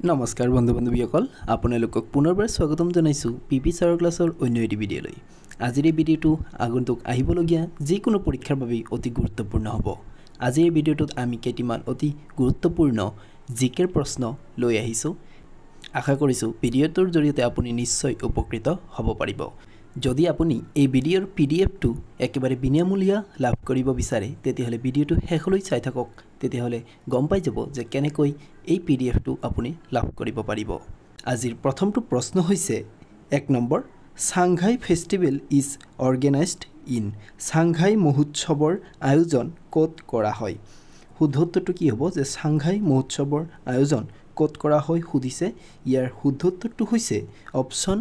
নমস্কাৰ বন্ধু বান্ধৱীসকল আপোনালোকক পুনৰবাৰ স্বাগতম জনাইছো পিপি ছাৰৰ ক্লাছৰ অন্য এটি ভিডিঅ'লৈ। আজিৰ এই ভিডিঅ'টো আগন্তুক আহিবলগীয়া যিকোনো পৰীক্ষাৰ বাবে অতি গুৰুত্বপূৰ্ণ হ'ব। আজিৰ এই ভিডিঅ'টোত আমি কেইটামান অতি গুৰুত্বপূৰ্ণ জিকেৰ প্ৰশ্ন লৈ আহিছোঁ। আশা কৰিছোঁ ভিডিঅ'টোৰ জৰিয়তে আপুনি নিশ্চয় উপকৃত হ'ব পাৰিব। যদি আপুনি এই ভিডিঅ'ৰ পিডিএফটো একেবাৰে বিনামূলীয়া লাভ কৰিব বিচাৰে তেতিয়াহ'লে ভিডিঅ'টো শেষলৈ চাই থাকক, তেতিয়াহ'লে গম পাই যাব যে কেনেকৈ এই পিডিএফটো আপুনি লাভ কৰিব পাৰিব। আজিৰ প্ৰথমটো প্ৰশ্ন হৈছে 1 number, Shanghai festival is organised in. Shanghai মহোৎসৱৰ আয়োজন ক'ত কৰা হয়? শুদ্ধ উত্তৰটো কি হ'ব যে সাংঘাই মহোৎসৱৰ আয়োজন ক'ত কৰা হয় সুধিছে। ইয়াৰ শুদ্ধ উত্তৰটো হৈছে অপশ্যন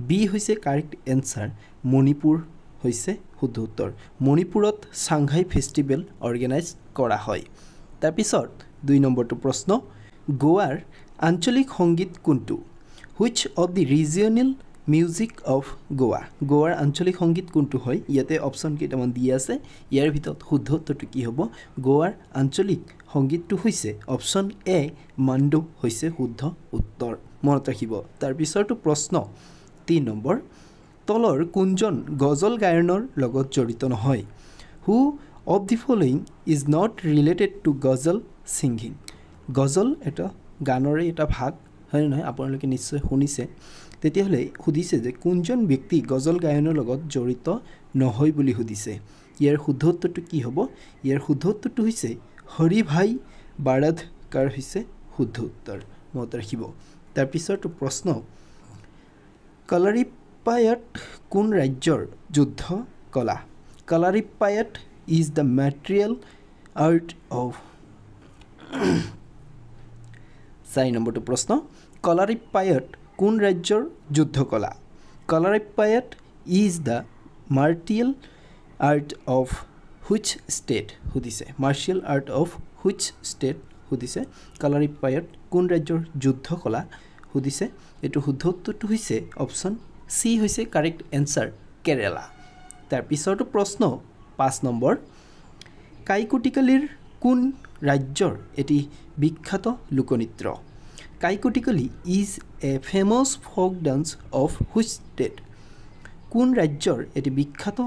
বি হৈছে কাৰেক্ট এনচাৰ, মণিপুৰ হৈছে শুদ্ধ উত্তৰ। মণিপুৰত সাংঘাই ফেষ্টিভেল অৰ্গেনাইজ কৰা হয়। তাৰপিছত 2 নম্বৰটো প্ৰশ্ন, গোৱাৰ আঞ্চলিক সংগীত কোনটো? Which of the regional music of Goa. গোৱাৰ আঞ্চলিক সংগীত কোনটো হয়? ইয়াতে অপশ্যন কেইটামান দিয়া আছে, ইয়াৰ ভিতৰত শুদ্ধ উত্তৰটো কি হ'ব? গোৱাৰ আঞ্চলিক সংগীতটো হৈছে অপশ্যন এ, মাণ্ডো হৈছে শুদ্ধ উত্তৰ, মনত ৰাখিব। তাৰপিছৰটো প্ৰশ্ন 3 নম্বৰ, তলৰ কোনজন গজল গায়নৰ লগত জড়িত নহয়? হু of the following is not related to ghazal singing. Ghazal এটা গানৰে এটা ভাগ হয় নহয়, আপোনালোকে নিশ্চয় শুনিছে। তেতিয়াহ'লে সুধিছে যে কোনজন ব্যক্তি গজল গায়নৰ লগত জড়িত নহয় বুলি সুধিছে। ইয়াৰ শুদ্ধ উত্তৰটো কি হ'ব? ইয়াৰ শুদ্ধ উত্তৰটো হৈছে হৰি ভাই বাৰাধকাৰ হৈছে শুদ্ধ উত্তৰ, মনত ৰাখিব। তাৰপিছৰটো প্ৰশ্ন, কালাৰিপ্পায়াট কোন ৰাজ্যৰ যুদ্ধ কলা? Kalaripayattu is the martial art of. 4 নম্বৰটো প্ৰশ্ন, কালাৰিপ্পায়াট কোন ৰাজ্যৰ যুদ্ধ কলা? Kalaripayattu is the martial art of which state সুধিছে। Martial art of which state সুধিছে। কালাৰিপ্পায়াট কোন ৰাজ্যৰ যুদ্ধ কলা সুধিছে। এইটো শুদ্ধ উত্তৰটো হৈছে অপশ্যন চি হৈছে কাৰেক্ট এনচাৰ, কেৰেলা। তাৰপিছৰটো প্ৰশ্ন 5 নম্বৰ, কাইকুটিকালিৰ কোন ৰাজ্যৰ এটি বিখ্যাত লোকনৃত্য? Kaikottikali is a famous folk dance of which state. কোন ৰাজ্যৰ এটি বিখ্যাত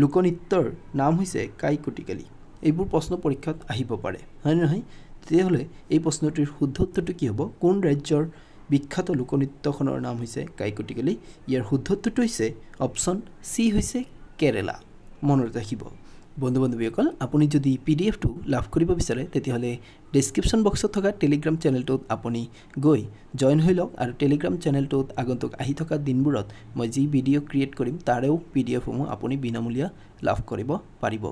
লোকনৃত্যৰ নাম হৈছে কাইকুটিকালি? এইবোৰ প্ৰশ্ন পৰীক্ষাত আহিব পাৰে হয় নহয়? তেতিয়াহ'লে এই প্ৰশ্নটিৰ শুদ্ধ উত্তৰটো কি হ'ব? কোন ৰাজ্যৰ বিখ্যাত লোকনৃত্যখনৰ নাম হৈছে কাইকুটিকালি? ইয়াৰ শুদ্ধ উত্তৰটো হৈছে অপশ্যন চি হৈছে কেৰেলা, মনত ৰাখিব। বন্ধু বান্ধৱীসকল, আপুনি যদি পিডিএফটো লাভ কৰিব বিচাৰে তেতিয়াহ'লে ডেছক্ৰিপশ্যন বক্সত থকা টেলিগ্ৰাম চেনেলটোত আপুনি গৈ জইন হৈ লওক, আৰু টেলিগ্ৰাম চেনেলটোত আগন্তুক আহি থকা দিনবোৰত মই যি ভিডিঅ' ক্ৰিয়েট কৰিম তাৰেও পিডিএফসমূহ আপুনি বিনামূলীয়া লাভ কৰিব পাৰিব।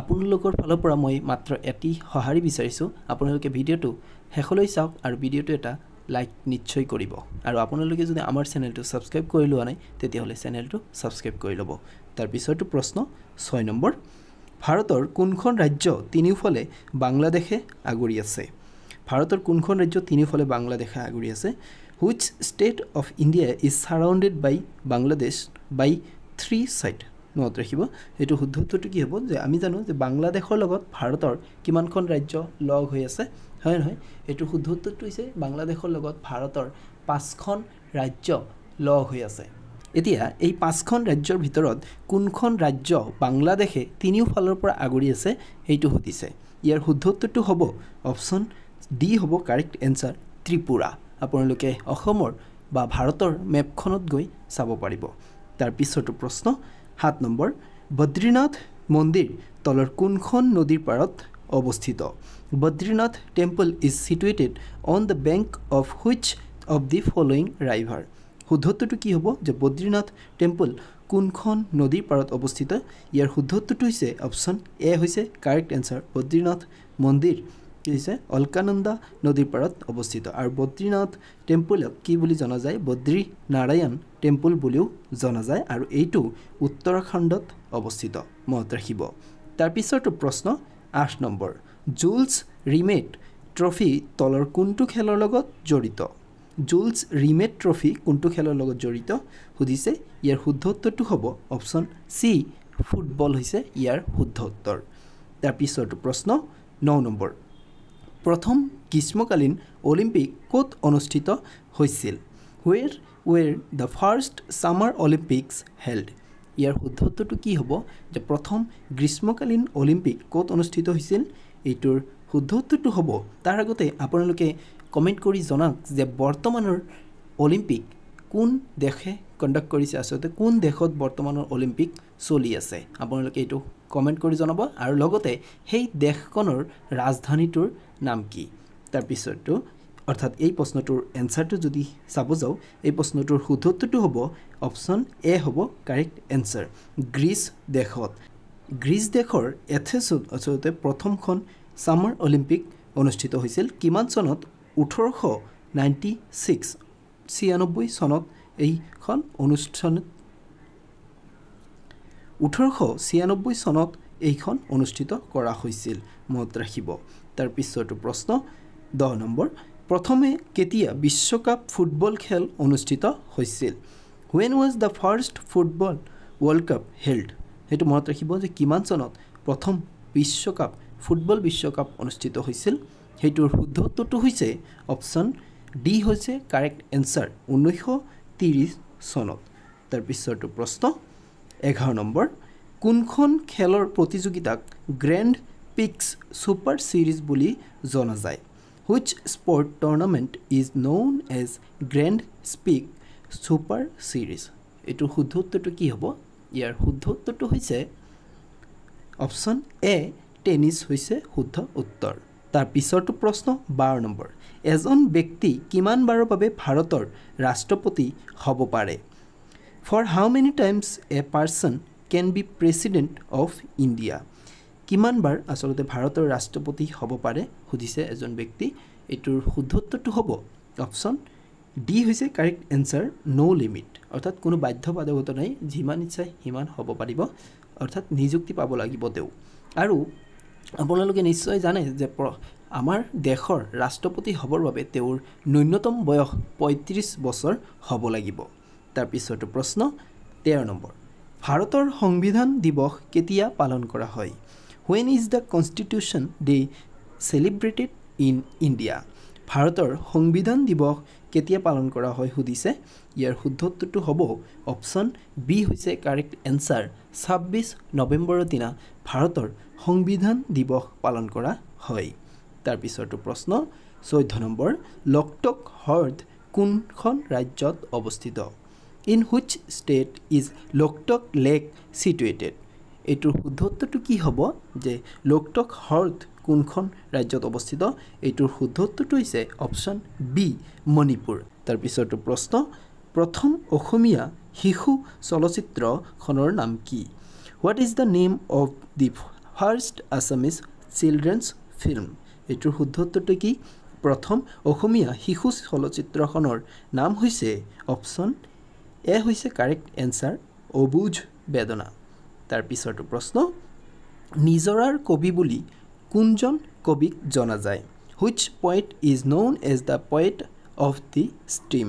আপোনালোকৰ ফালৰ পৰা মই মাত্ৰ এটি সঁহাৰি বিচাৰিছোঁ, আপোনালোকে ভিডিঅ'টো শেষলৈ চাওক আৰু ভিডিঅ'টো এটা লাইক নিশ্চয় কৰিব। আৰু আপোনালোকে যদি আমাৰ চেনেলটো ছাবস্ক্ৰাইব কৰি লোৱা নাই তেতিয়াহ'লে চেনেলটো ছাবস্ক্ৰাইব কৰি ল'ব। তাৰপিছৰটো প্ৰশ্ন 6 নম্বৰ, ভাৰতৰ কোনখন ৰাজ্য তিনিওফালে বাংলাদেশে আগুৰি আছে? ভাৰতৰ কোনখন ৰাজ্য তিনিওফালে বাংলাদেশে আগুৰি আছে? Which state of India is surrounded by Bangladesh by 3 side. মনত ৰাখিব। এইটো শুদ্ধ উত্তৰটো কি হ'ব? যে আমি জানো যে বাংলাদেশৰ লগত ভাৰতৰ কিমানখন ৰাজ্য লগ হৈ আছে হয় নহয়? এইটো শুদ্ধ উত্তৰটো হৈছে বাংলাদেশৰ লগত ভাৰতৰ 5খন ৰাজ্য লগ হৈ আছে। এতিয়া এই 5খন ৰাজ্যৰ ভিতৰত কোনখন ৰাজ্য বাংলাদেশে তিনিওফালৰ পৰা আগুৰি আছে সেইটো সুধিছে। ইয়াৰ শুদ্ধ উত্তৰটো হ'ব অপশ্যন ডি হ'ব কাৰেক্ট এনচাৰ, ত্ৰিপুৰা। আপোনালোকে অসমৰ বা ভাৰতৰ মেপখনত গৈ চাব পাৰিব। তাৰপিছৰটো প্ৰশ্ন 7 নম্বৰ, বদ্ৰীনাথ মন্দিৰ তলৰ কোনখন নদীৰ পাৰত অৱস্থিত? Badrinath temple is situated on the bank of which of the following river. শুদ্ধ উত্তৰটো কি হ'ব? যে বদ্ৰীনাথ টেম্পল কোনখন নদীৰ পাৰত অৱস্থিত? ইয়াৰ শুদ্ধ উত্তৰটো হৈছে অপশ্যন এ হৈছে কাৰেক্ট এনচাৰ, বদ্ৰীনাথ মন্দিৰ কি হৈছে অলকানন্দা নদীৰ পাৰত অৱস্থিত। আৰু বদ্ৰীনাথ টেম্পলক কি বুলি জনা যায়? বদ্ৰী নাৰায়ণ টেম্পল বুলিও জনা যায়, আৰু এইটো উত্তৰাখণ্ডত অৱস্থিত, মনত ৰাখিব। তাৰপিছৰটো প্ৰশ্ন 8 নম্বৰ, জুলছ ৰিমেট ট্ৰফি তলৰ কোনটো খেলৰ লগত জড়িত? জুলছ ৰিমেট ট্ৰফি কোনটো খেলৰ লগত জড়িত সুধিছে। ইয়াৰ শুদ্ধ উত্তৰটো হ'ব অপশ্যন চি, ফুটবল হৈছে ইয়াৰ শুদ্ধ উত্তৰ। তাৰপিছৰটো প্ৰশ্ন 9 নম্বৰ, প্ৰথম গ্ৰীষ্মকালীন অলিম্পিক ক'ত অনুষ্ঠিত হৈছিল? Where where the first summer Olympics held? ইয়াৰ শুদ্ধ উত্তৰটো কি হ'ব যে প্ৰথম গ্ৰীষ্মকালীন অলিম্পিক ক'ত অনুষ্ঠিত হৈছিল? এইটোৰ শুদ্ধ উত্তৰটো হ'ব তাৰ আগতে আপোনালোকে কমেণ্ট কৰি জনাওক যে বৰ্তমানৰ অলিম্পিক কোন দেশে কণ্ডাক্ট কৰিছে, আচলতে কোন দেশত বৰ্তমানৰ অলিম্পিক চলি আছে। আপোনালোকে এইটো কমেণ্ট কৰি জনাব আৰু লগতে সেই দেশখনৰ ৰাজধানীটোৰ নাম কি। তাৰপিছতো অৰ্থাৎ এই প্ৰশ্নটোৰ এনচাৰটো যদি চাব যাওঁ, এই প্ৰশ্নটোৰ শুদ্ধ উত্তৰটো হ'ব অপশ্যন এ হ'ব কাৰেক্ট এনচাৰ, গ্ৰীচ দেশত। গ্ৰীচ দেশৰ এথেন্সত আচলতে প্ৰথমখন ছামাৰ অলিম্পিক অনুষ্ঠিত হৈছিল। কিমান চনত? 1896 চনত এইখন অনুষ্ঠানত 1896 চনত এইখন অনুষ্ঠিত কৰা হৈছিল, মনত ৰাখিব। তাৰপিছতো প্ৰশ্ন 10 নম্বৰ, প্ৰথমে কেতিয়া বিশ্বকাপ ফুটবল খেল অনুষ্ঠিত হৈছিল? When was the first football world cup held? সেইটো মনত ৰাখিব যে কিমান চনত প্ৰথম ফুটবল বিশ্বকাপ অনুষ্ঠিত হৈছিল। সেইটোৰ শুদ্ধ উত্তৰটো হৈছে অপশ্যন ডি হৈছে কাৰেক্ট এনচাৰ, 1930 চনত। তাৰপিছতো প্ৰশ্ন 11 নম্বৰ, কোনখন খেলৰ প্ৰতিযোগিতাক গ্ৰেণ্ড পিক্স ছুপাৰ ছিৰিজ বুলি জনা যায়? Which sport tournament is known as Grand Prix Super Series? এইটোৰ শুদ্ধ উত্তৰটো কি হ'ব? ইয়াৰ শুদ্ধ উত্তৰটো হৈছে অপশ্যন এ, টেনিছ হৈছে শুদ্ধ উত্তৰ। তাৰপিছৰটো প্ৰশ্ন 12 নম্বৰ, এজন ব্যক্তি কিমান বাৰৰ বাবে ভাৰতৰ ৰাষ্ট্ৰপতি হ'ব পাৰে? For how many times a person can be president of India? কিমান বাৰ আচলতে ভাৰতৰ ৰাষ্ট্ৰপতি হ'ব পাৰে সুধিছে এজন ব্যক্তি। এইটোৰ শুদ্ধ উত্তৰটো হ'ব অপশ্যন ডি হৈছে কাৰেক্ট এনচাৰ, ন' লিমিট, অৰ্থাৎ কোনো বাধ্যবাধকতা নাই, যিমান ইচ্ছা সিমান হ'ব পাৰিব, অৰ্থাৎ নিযুক্তি পাব লাগিব তেওঁ। আৰু আপোনালোকে নিশ্চয় জানে যে আমাৰ দেশৰ ৰাষ্ট্ৰপতি হ'বৰ বাবে তেওঁৰ ন্যূনতম বয়স 35 বছৰ হ'ব লাগিব। তাৰপিছতো প্ৰশ্ন 13 নম্বৰ, ভাৰতৰ সংবিধান দিৱস কেতিয়া পালন কৰা হয়? When is the Constitution Day celebrated in India? ভাৰতৰ সংবিধান দিৱস কেতিয়া পালন কৰা হয় সুধিছে। ইয়াৰ শুদ্ধ উত্তৰটো হ'ব অপশ্যন বি হৈছে কাৰেক্ট এনচাৰ, 26 নৱেম্বৰৰ দিনা ভাৰতৰ সংবিধান দিৱস পালন কৰা হয়। তাৰপিছতো প্ৰশ্ন 14 নম্বৰ, লোকটক হ্ৰদ কোনখন ৰাজ্যত অৱস্থিত? In which state is Loktak lake situated? এইটোৰ শুদ্ধ উত্তৰটো কি হ'ব যে লোকটক হ্ৰদ কোনখন ৰাজ্যত অৱস্থিত? এইটোৰ শুদ্ধ উত্তৰটো হৈছে অপশ্যন বি, মণিপুৰ। তাৰপিছতো প্ৰশ্ন, প্ৰথম অসমীয়া শিশু চলচ্চিত্ৰখনৰ নাম কি? What is the name of the first Assamese children's film? এইটোৰ শুদ্ধ উত্তৰটো কি? প্ৰথম অসমীয়া শিশু চলচ্চিত্ৰখনৰ নাম হৈছে অপশ্যন এ হৈছে কাৰেক্ট এনচাৰ, অবুজ বেদনা। তাৰপিছতো প্ৰশ্ন, নিজৰাৰ কবি বুলি কোনজন কবিক জনা যায়? Which poet is known as the poet of the stream?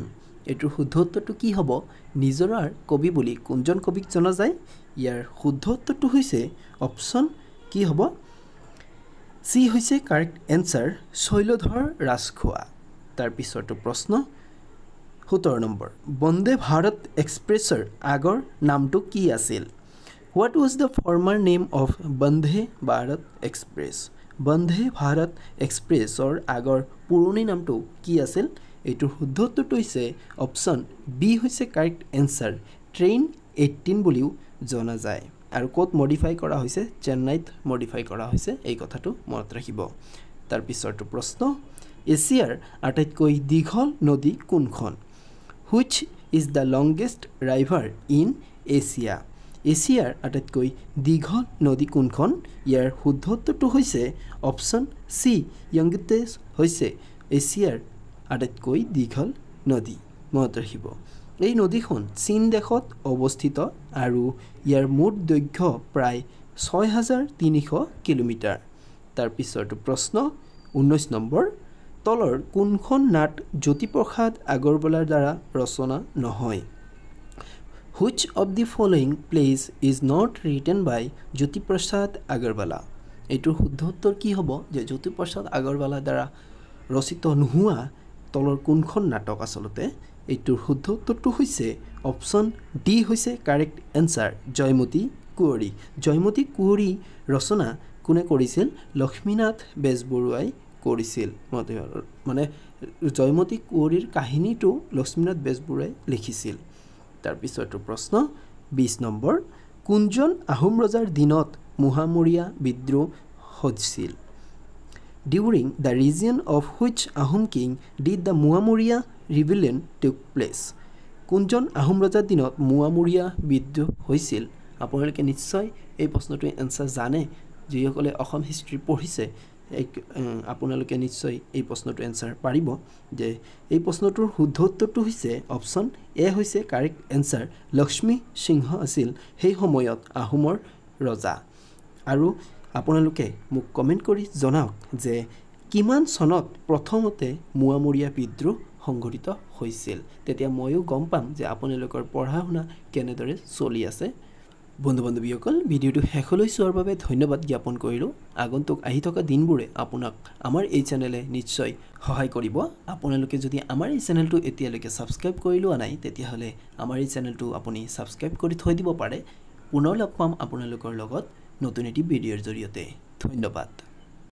এইটোৰ শুদ্ধ উত্তৰটো কি হ'ব? নিজৰাৰ কবি বুলি কোনজন কবিক জনা যায়? ইয়াৰ শুদ্ধ উত্তৰটো হৈছে অপশ্যন কি হ'ব? চি হৈছে কাৰেক্ট এনচাৰ, শৈলধৰ ৰাজখোৱা। তাৰপিছতো প্ৰশ্ন 17 নম্বৰ, বন্দে ভাৰত এক্সপ্ৰেছৰ আগৰ নামটো কি আছিল? What was the former name of Vande Bharat express? Vande Bharat এক্সপ্ৰেছৰ আগৰ পুৰণি নামটো কি আছিল? এইটোৰ শুদ্ধ উত্তৰটো হৈছে অপশ্যন বি হৈছে কাৰেক্ট এনচাৰ, ট্ৰেইন 18 বুলিও জনা যায়। আৰু ক'ত মডিফাই কৰা হৈছে? চেন্নাইত মডিফাই কৰা হৈছে, এই কথাটো মনত ৰাখিব। তাৰপিছৰটো প্ৰশ্ন, এছিয়াৰ আটাইতকৈ দীঘল নদী কোনখন? Which is the longest river in Asia? এছিয়াৰ আটাইতকৈ দীঘল নদী কোনখন? ইয়াৰ শুদ্ধ উত্তৰটো হৈছে অপশ্যন চি, ইয়ংগিটেছ হৈছে এছিয়াৰ আটাইতকৈ দীঘল নদী, মনত ৰাখিব। এই নদীখন চীন দেশত অৱস্থিত আৰু ইয়াৰ মুঠ দৈৰ্ঘ্য প্ৰায় 6300 কিলোমিটাৰ। তাৰপিছৰটো প্ৰশ্ন 19 নম্বৰ, তলৰ কোনখন নাট জ্যোতিপ্ৰসাদ আগৰৱালাৰ দ্বাৰা ৰচনা নহয়? Which of the following plays is not written by Jyotiprasad Agarwala? এইটোৰ শুদ্ধ উত্তৰ কি হ'ব যে জ্যোতিপ্ৰসাদ আগৰৱালাৰ দ্বাৰা ৰচিত নোহোৱা তলৰ কোনখন নাটক আচলতে এইটোৰ শুদ্ধ উত্তৰটো হৈছে অপশ্যন ডি হৈছে কাৰেক্ট এনসাৰ জয়মতী কুঁৱৰী জয়মতী কুঁৱৰী ৰচনা কোনে কৰিছিল লক্ষ্মীনাথ বেজবৰুৱাই কৰিছিল মানে জয়মতী কুঁৱৰীৰ কাহিনীটো লক্ষ্মীনাথ বেজবৰুৱাই লিখিছিল তাৰ পিছৰটো প্ৰশ্ন 20 নম্বৰ কোনজন আহোম ৰজাৰ দিনত মুহামৰীয়া বিদ্ৰোহ হৈছিল During the region of which Ahom king did the Muamuriya rebellion took place কোনজন আহোম ৰজাৰ দিনত মুয়ামুৰিয়া বিদ্ৰোহ হৈছিল আপোনালোকে নিশ্চয় এই প্ৰশ্নটোৰ এনসাৰ জানে যিসকলে অসম হিষ্ট্ৰী পঢ়িছে আপোনালোকে নিশ্চয় এই প্ৰশ্নটোৰ এনসাৰ পাৰিব যে এই প্ৰশ্নটোৰ শুদ্ধ উত্তৰটো হৈছে অপশ্যন এ হৈছে কাৰেক্ট এনসাৰ লক্ষ্মী সিংহ আছিল সেই সময়ত আহোমৰ ৰজা আৰু আপোনালোকে মোক কমেন্ট কৰি জনাওক যে কিমান চনত প্ৰথমতে মুয়ামুৰিয়া বিদ্ৰোহ সংঘটিত হৈছিল তেতিয়া ময়ো গম পাম যে আপোনালোকৰ পঢ়া শুনা কেনেদৰে চলি আছে বন্ধু-বান্ধৱীসকল ভিডিওটো শেষলৈ চোৱাৰ বাবে ধন্যবাদ জ্ঞাপন কৰিলোঁ আগন্তুক আহি থকা দিনবোৰে আপোনাক আমাৰ এই চেনেলে নিশ্চয় সহায় কৰিব আপোনালোকে যদি আমাৰ এই চেনেলটো এতিয়ালৈকে সাবস্ক্ৰাইব কৰি লোৱা নাই তেতিয়াহলে আমাৰ এই চেনেলটো আপুনি সাবস্ক্ৰাইব কৰি থৈ দিব পাৰে পুনৰ লগ পাম আপোনালোকৰ লগত নতুন এটি ভিডিওৰ জৰিয়তে ধন্যবাদ